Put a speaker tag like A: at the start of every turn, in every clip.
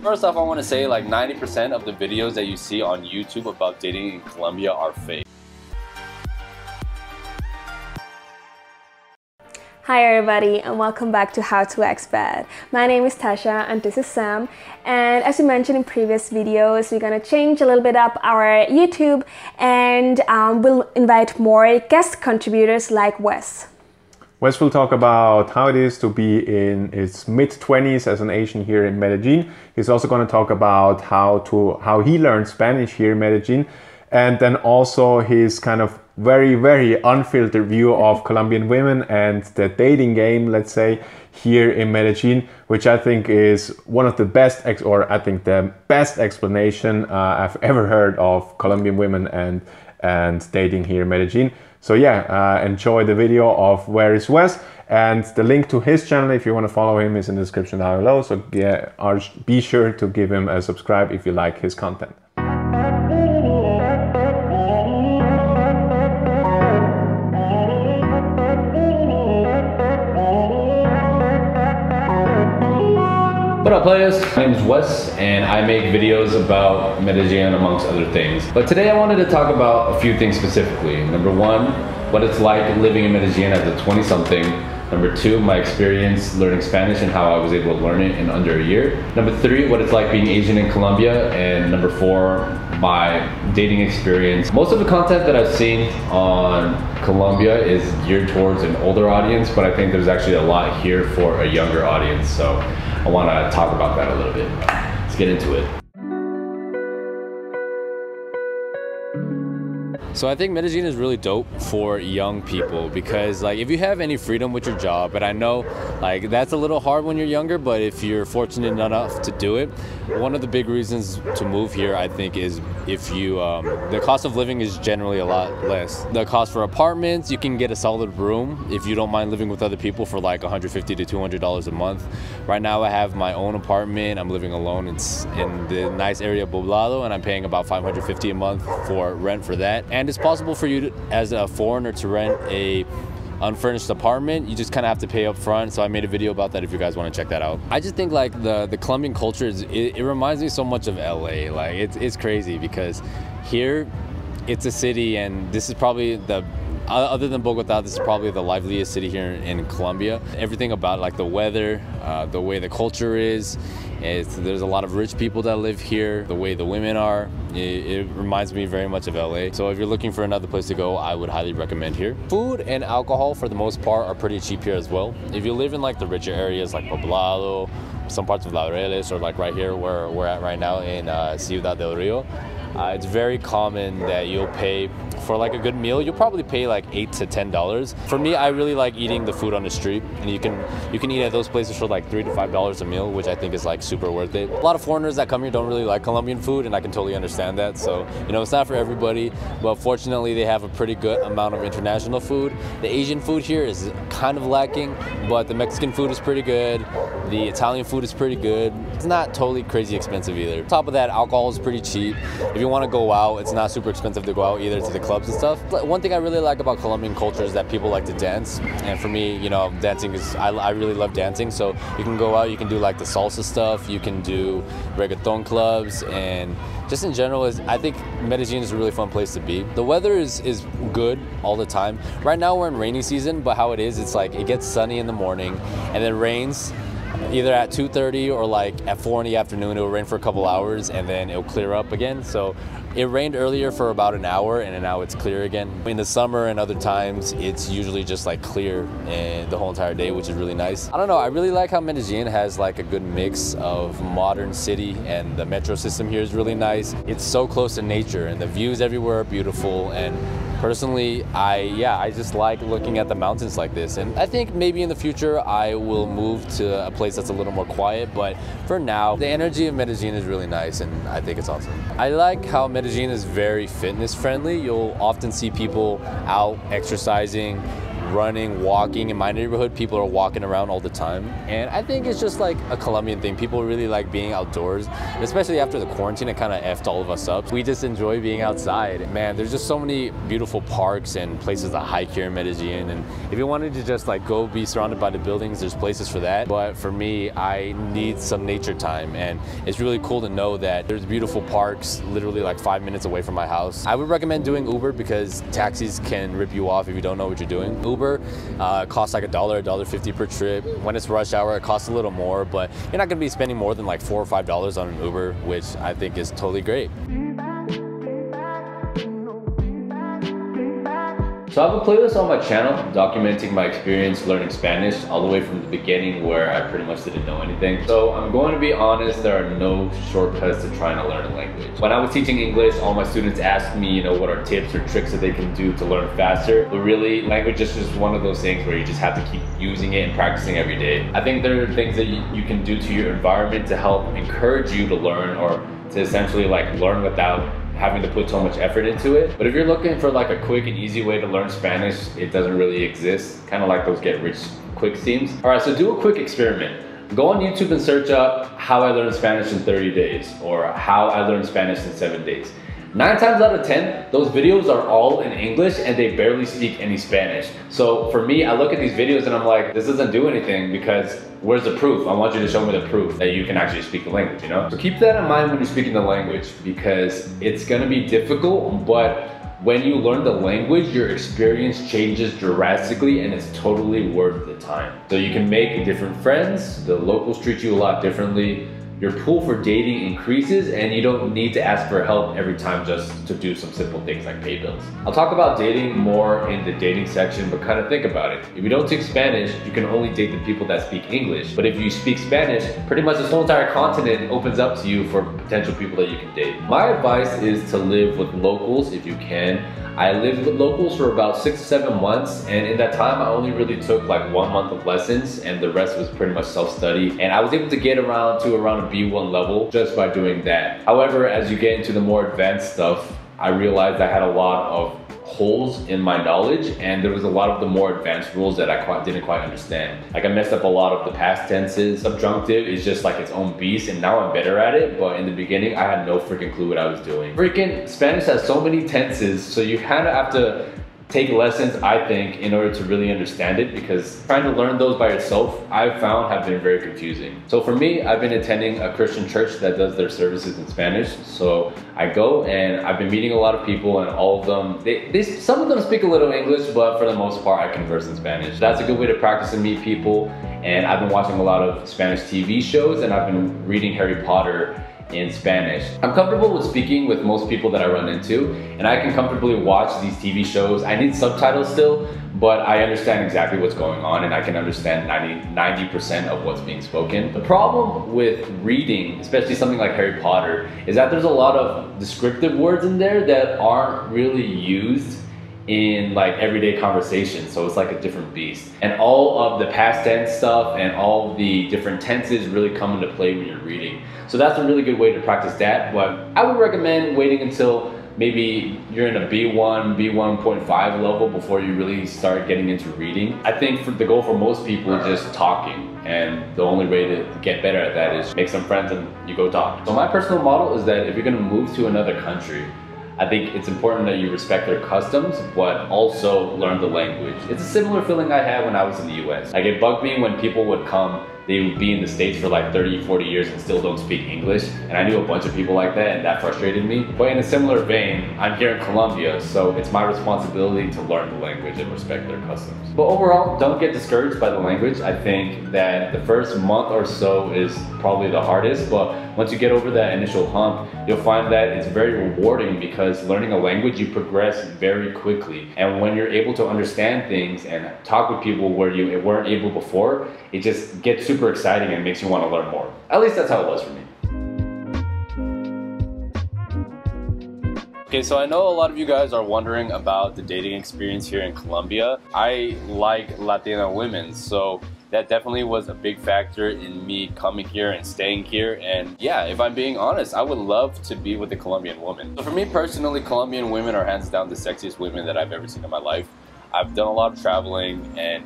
A: First off, I want to say like 90% of the videos that you see on YouTube about dating in Colombia are fake.
B: Hi everybody and welcome back to How to Expat. My name is Tasha and this is Sam, and as we mentioned in previous videos, we're gonna change a little bit up our YouTube and we'll invite more guest contributors like Wes.
C: Wes will talk about how it is to be in his mid-20s as an Asian here in Medellin. He's also going to talk about how he learned Spanish here in Medellin, and then also his kind of very unfiltered view of Colombian women and the dating game, let's say, here in Medellin, which I think is one of the best, I think the best explanation I've ever heard of Colombian women and dating here in Medellin. So yeah, enjoy the video of Where is Wes, and the link to his channel, if you want to follow him, is in the description down below. So yeah, be sure to give him a subscribe if you like his content.
A: What up, players? My name is Wes and I make videos about Medellin amongst other things. But today I wanted to talk about a few things specifically. Number one, what it's like living in Medellin as a 20-something. Number two, my experience learning Spanish and how I was able to learn it in under a year. Number three, what it's like being Asian in Colombia. And number four, my dating experience. Most of the content that I've seen on Colombia is geared towards an older audience, but I think there's actually a lot here for a younger audience. So I want to talk about that a little bit. Let's get into it. So I think Medellin is really dope for young people because like if you have any freedom with your job, but I know like that's a little hard when you're younger, but if you're fortunate enough to do it, one of the big reasons to move here I think is if you the cost of living is generally a lot less. The cost for apartments, you can get a solid room if you don't mind living with other people for like $150 to $200 a month. Right now I have my own apartment. I'm living alone. It's in the nice area of Poblado and I'm paying about $550 a month for rent for that. And it's possible for you to, as a foreigner, to rent a unfurnished apartment. You just kind of have to pay up front. So I made a video about that if you guys want to check that out. I just think like the Colombian culture it reminds me so much of LA. Like it's crazy because here it's a city, and this is probably the other than Bogota, this is probably the liveliest city here in Colombia. Everything about like the weather, the way the culture is, there's a lot of rich people that live here. The way the women are, it reminds me very much of LA. So if you're looking for another place to go, I would highly recommend here. Food and alcohol for the most part are pretty cheap here as well. If you live in like the richer areas like Poblado, some parts of Laureles, or like right here where we're at right now in Ciudad del Rio, it's very common that you'll pay for like a good meal. You'll probably pay like $8 to $10. For me, I really like eating the food on the street, and you can eat at those places for like $3 to $5 a meal, which I think is like super worth it. A lot of foreigners that come here don't really like Colombian food, and I can totally understand that. So you know, it's not for everybody, but fortunately they have a pretty good amount of international food. The Asian food here is kind of lacking, but the Mexican food is pretty good. The Italian food is pretty good. It's not totally crazy expensive either. On top of that, alcohol is pretty cheap. If you want to go out, it's not super expensive to go out either to the clubs and stuff. But one thing I really like about Colombian culture is that people like to dance. And for me, you know, dancing is, I really love dancing. So you can go out, you can do like the salsa stuff, you can do reggaeton clubs, and just in general, I think Medellin is a really fun place to be. The weather is good all the time. Right now we're in rainy season, but how it is, it's like it gets sunny in the morning and then rains either at 2:30 or like at 4 in the afternoon. It will rain for a couple hours and then it'll clear up again. So it rained earlier for about an hour and now it's clear again. In the summer and other times, it's usually just like clear and the whole entire day, which is really nice. I don't know, I really like how Medellin has like a good mix of modern city, and the metro system here is really nice. It's so close to nature and the views everywhere are beautiful, and personally, I just like looking at the mountains like this, and I think maybe in the future I will move to a place that's a little more quiet, but for now, the energy of Medellin is really nice and I think it's awesome. I like how Medellin is very fitness friendly. You'll often see people out exercising, running, walking. In my neighborhood, people are walking around all the time. And I think it's just like a Colombian thing. People really like being outdoors, especially after the quarantine. It kind of effed all of us up. We just enjoy being outside. Man, there's just so many beautiful parks and places to hike here in Medellin. And if you wanted to just like go be surrounded by the buildings, there's places for that. But for me, I need some nature time. And it's really cool to know that there's beautiful parks literally like 5 minutes away from my house. I would recommend doing Uber because taxis can rip you off if you don't know what you're doing. Uber costs like $1, $1.50 per trip. When it's rush hour, it costs a little more, but you're not gonna be spending more than like $4 or $5 on an Uber, which I think is totally great. So I have a playlist on my channel documenting my experience learning Spanish all the way from the beginning where I pretty much didn't know anything. So I'm going to be honest, there are no shortcuts to trying to learn a language. When I was teaching English, all my students asked me, you know, what are tips or tricks that they can do to learn faster. But really, language is just one of those things where you just have to keep using it and practicing every day. I think there are things that you can do to your environment to help encourage you to learn or to essentially like learn without having to put so much effort into it. But if you're looking for like a quick and easy way to learn Spanish, it doesn't really exist. Kind of like those get rich quick schemes. All right, so do a quick experiment. Go on YouTube and search up how I learned Spanish in 30 days or how I learned Spanish in 7 days. 9 times out of 10, those videos are all in English and they barely speak any Spanish. So for me, I look at these videos and I'm like, this doesn't do anything because where's the proof? I want you to show me the proof that you can actually speak the language, you know? So keep that in mind when you're speaking the language because it's gonna be difficult, but when you learn the language, your experience changes drastically and it's totally worth the time. So you can make different friends, the locals treat you a lot differently, your pool for dating increases and you don't need to ask for help every time just to do some simple things like pay bills. I'll talk about dating more in the dating section, but kind of think about it. If you don't speak Spanish, you can only date the people that speak English. But if you speak Spanish, pretty much this whole entire continent opens up to you for potential people that you can date. My advice is to live with locals if you can. I lived with locals for about 6 to 7 months, and in that time I only really took like 1 month of lessons and the rest was pretty much self-study, and I was able to get around a B1 level just by doing that. However, as you get into the more advanced stuff, I realized I had a lot of holes in my knowledge and there was a lot of the more advanced rules that I didn't quite understand. Like I messed up a lot of the past tenses. Subjunctive is just like its own beast and now I'm better at it, but in the beginning I had no freaking clue what I was doing. Freaking Spanish has so many tenses, so you kind of have to take lessons, I think, in order to really understand it, because trying to learn those by yourself, I've found have been very confusing. So for me, I've been attending a Christian church that does their services in Spanish. So I go and I've been meeting a lot of people and all of them, some of them speak a little English, but for the most part, I converse in Spanish. That's a good way to practice and meet people. And I've been watching a lot of Spanish TV shows and I've been reading Harry Potter in Spanish. I'm comfortable with speaking with most people that I run into, and I can comfortably watch these TV shows. I need subtitles still, but I understand exactly what's going on and I can understand 90% of what's being spoken. The problem with reading, especially something like Harry Potter, is that there's a lot of descriptive words in there that aren't really used in like everyday conversation, so it's like a different beast. And all of the past tense stuff and all the different tenses really come into play when you're reading. So that's a really good way to practice that, but I would recommend waiting until maybe you're in a B1, B1.5 level before you really start getting into reading. I think the goal for most people is just talking, and the only way to get better at that is make some friends and you go talk. So my personal model is that if you're gonna move to another country, I think it's important that you respect their customs, but also learn the language. It's a similar feeling I had when I was in the US. Like it bugged me when people would come, they would be in the States for like 30, 40 years and still don't speak English. And I knew a bunch of people like that and that frustrated me. But in a similar vein, I'm here in Colombia, so it's my responsibility to learn the language and respect their customs. But overall, don't get discouraged by the language. I think that the first month or so is probably the hardest, but once you get over that initial hump, you'll find that it's very rewarding because learning a language, you progress very quickly. And when you're able to understand things and talk with people where you weren't able before, it just gets super exciting and makes you want to learn more. At least that's how it was for me. Okay, so I know a lot of you guys are wondering about the dating experience here in Colombia. I like Latina women, so that definitely was a big factor in me coming here and staying here. And yeah, if I'm being honest, I would love to be with a Colombian woman. So for me personally, Colombian women are hands down the sexiest women that I've ever seen in my life. I've done a lot of traveling, and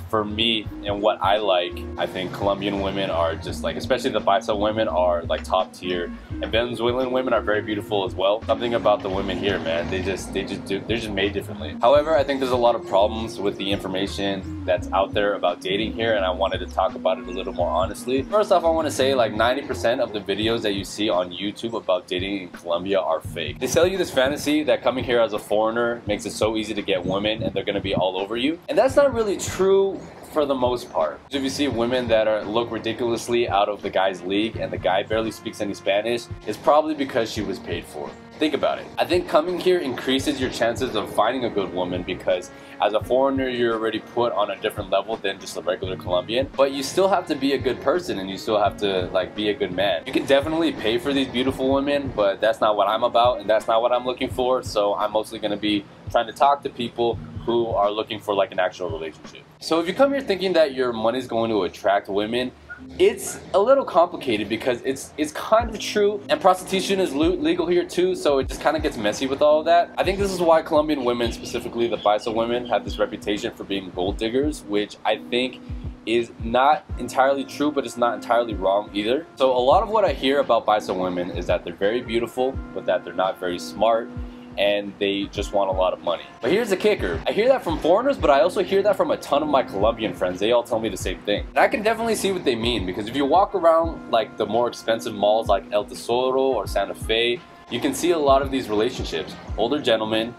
A: for me and what I like, I think Colombian women are just like, especially the paisa women are like top tier, and Venezuelan women are very beautiful as well. Something about the women here, man, they're just made differently. However, I think there's a lot of problems with the information that's out there about dating here, and I wanted to talk about it a little more honestly. First off, I want to say like 90% of the videos that you see on YouTube about dating in Colombia are fake. They sell you this fantasy that coming here as a foreigner makes it so easy to get women and they're going to be all over you, and that's not really true for the most part. If you see women that look ridiculously out of the guy's league and the guy barely speaks any Spanish, it's probably because she was paid for. Think about it. I think coming here increases your chances of finding a good woman, because as a foreigner you're already put on a different level than just a regular Colombian, but you still have to be a good person and you still have to like be a good man. You can definitely pay for these beautiful women, but that's not what I'm about and that's not what I'm looking for. So I'm mostly going to be trying to talk to people who are looking for like an actual relationship. So if you come here thinking that your money is going to attract women, it's a little complicated, because it's kind of true, and prostitution is legal here too, so it just kind of gets messy with all of that. I think this is why Colombian women, specifically the paisa women, have this reputation for being gold diggers, which I think is not entirely true, but it's not entirely wrong either. So a lot of what I hear about paisa women is that they're very beautiful, but that they're not very smart, and they just want a lot of money. But here's the kicker. I hear that from foreigners, but I also hear that from a ton of my Colombian friends. They all tell me the same thing. And I can definitely see what they mean, because if you walk around like the more expensive malls like El Tesoro or Santa Fe, you can see a lot of these relationships. Older gentlemen,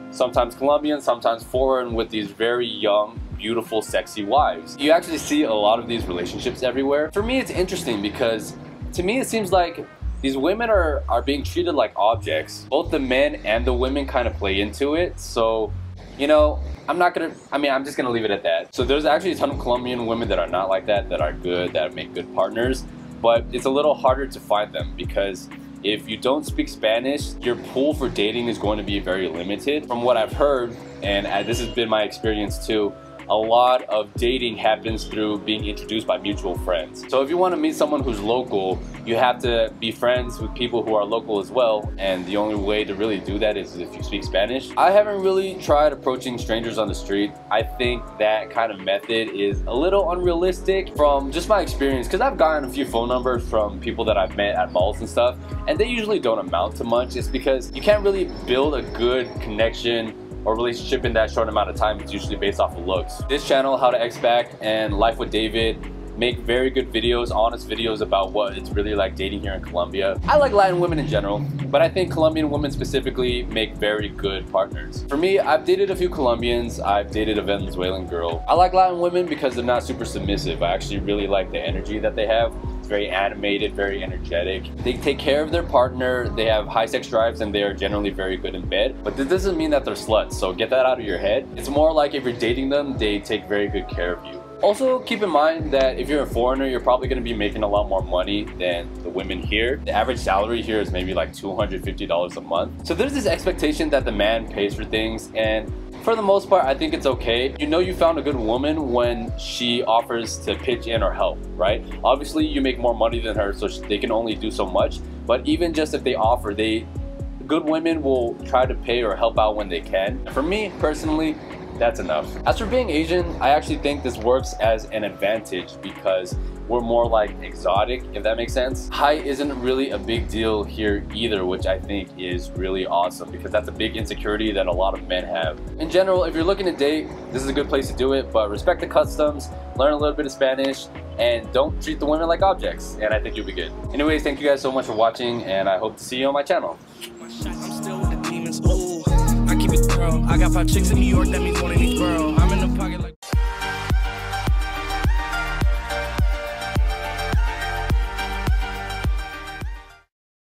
A: sometimes Colombian, sometimes foreign, with these very young, beautiful, sexy wives. You actually see a lot of these relationships everywhere. For me, it's interesting because to me it seems like these women are being treated like objects. Both the men and the women kind of play into it. So, you know, I'm just gonna leave it at that. So there's actually a ton of Colombian women that are not like that, that are good, that make good partners, but it's a little harder to find them, because if you don't speak Spanish, your pool for dating is going to be very limited. From what I've heard, and this has been my experience too, a lot of dating happens through being introduced by mutual friends. So if you want to meet someone who's local, you have to be friends with people who are local as well, and the only way to really do that is if you speak Spanish. I haven't really tried approaching strangers on the street. I think that kind of method is a little unrealistic from just my experience, because I've gotten a few phone numbers from people that I've met at malls and stuff, and they usually don't amount to much. It's because you can't really build a good connection or relationship in that short amount of time. It's usually based off of looks. This channel, How to Expat and Life with David, make very good videos, honest videos about what it's really like dating here in Colombia. I like Latin women in general, but I think Colombian women specifically make very good partners. For me, I've dated a few Colombians, I've dated a Venezuelan girl. I like Latin women because they're not super submissive. I actually really like the energy that they have. It's very animated, very energetic. They take care of their partner, they have high sex drives, and they are generally very good in bed. But this doesn't mean that they're sluts, so get that out of your head. It's more like if you're dating them, they take very good care of you. Also, keep in mind that if you're a foreigner, you're probably going to be making a lot more money than the women here. The average salary here is maybe like $250 a month. So there's this expectation that the man pays for things, and for the most part, I think it's okay. You know you found a good woman when she offers to pitch in or help, right? Obviously, you make more money than her, so they can only do so much. But even just if they offer, good women will try to pay or help out when they can. For me, personally, that's enough. As for being Asian, I actually think this works as an advantage because we're more like exotic, if that makes sense. Height isn't really a big deal here either, which I think is really awesome because that's a big insecurity that a lot of men have. In general, if you're looking to date, this is a good place to do it, but respect the customs, learn a little bit of Spanish, and don't treat the women like objects, and I think you'll be good. Anyways, thank you guys so much for watching, and I hope to see you on my channel.
D: I keep it thorough. I got 5 chicks in New York, that means one in each borough.